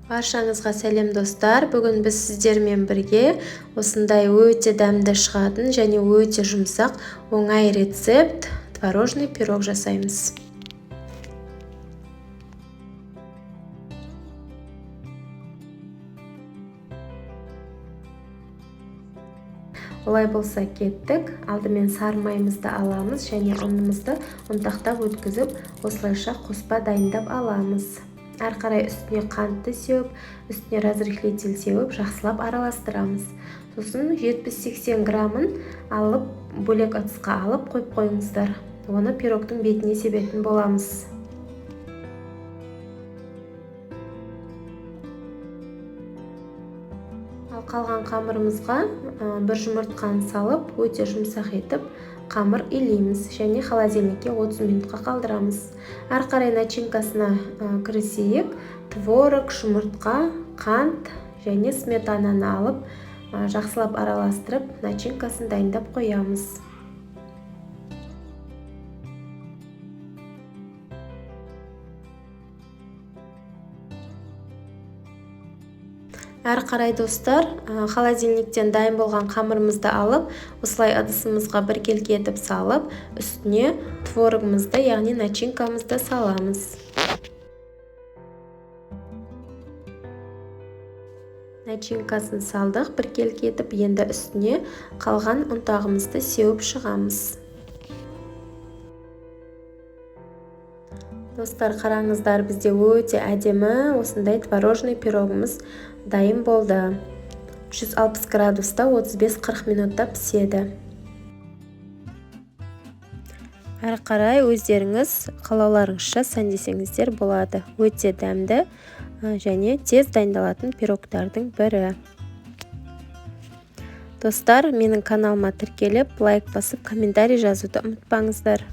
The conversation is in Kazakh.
Баршаңызға сәлем достар. Бүгін біз сіздермен бірге осындай өте дәмді шығатын және өте жұмсақ оңай рецепт творожный пирог жасаймыз. Олай болса кеттік. Алдымен сары майымызды аламыз және ұнымызды ұнтақтап өткізіп, осылайша қоспа дайындап аламыз. Әр қарай үстіне қантты сеуіп, үстіне разрыхлитель сеуіп, жақсылап араластырамыз. Сосын 70-80 грамын алып, бөлек ыдысқа алып қойып қойыңыздар. Оны пирогтың бетіне себетін боламыз. Ал қалған қамырымызға бір жұмыртқаны салып, өте жұмсақ етіп, қамыр илейміз және холодильникке 30 минутқа қалдырамыз. Әр қарай начинкасына кірісейік. Творог, жұмыртқа, қант және сметананы алып, жақсылап араластырып, начинкасын дайындап қоямыз. Әр қарай достар, холодильниктен дайын болған қамырымызды алып, осылай ыдысымызға біркелкі етіп салып, үстіне творогымызды, яғни начинкамызды саламыз. Начинкасын салдық, біркелкі етіп, енді үстіне қалған ұнтағымызды сеуіп шығамыз. Достар, қараңыздар, бізде өте әдемі осындай творожный пирогымыз дайын болды. 160 градуста 35-40 минутта піседі. Әр қарай өздеріңіз қалауларыңызша сәндесеңіздер болады. Өте дәмді және тез дайындалатын пирогтардың бірі. Достар, менің каналыма тіркеліп, лайк басып, комментарий жазуды ұмытпаңыздар.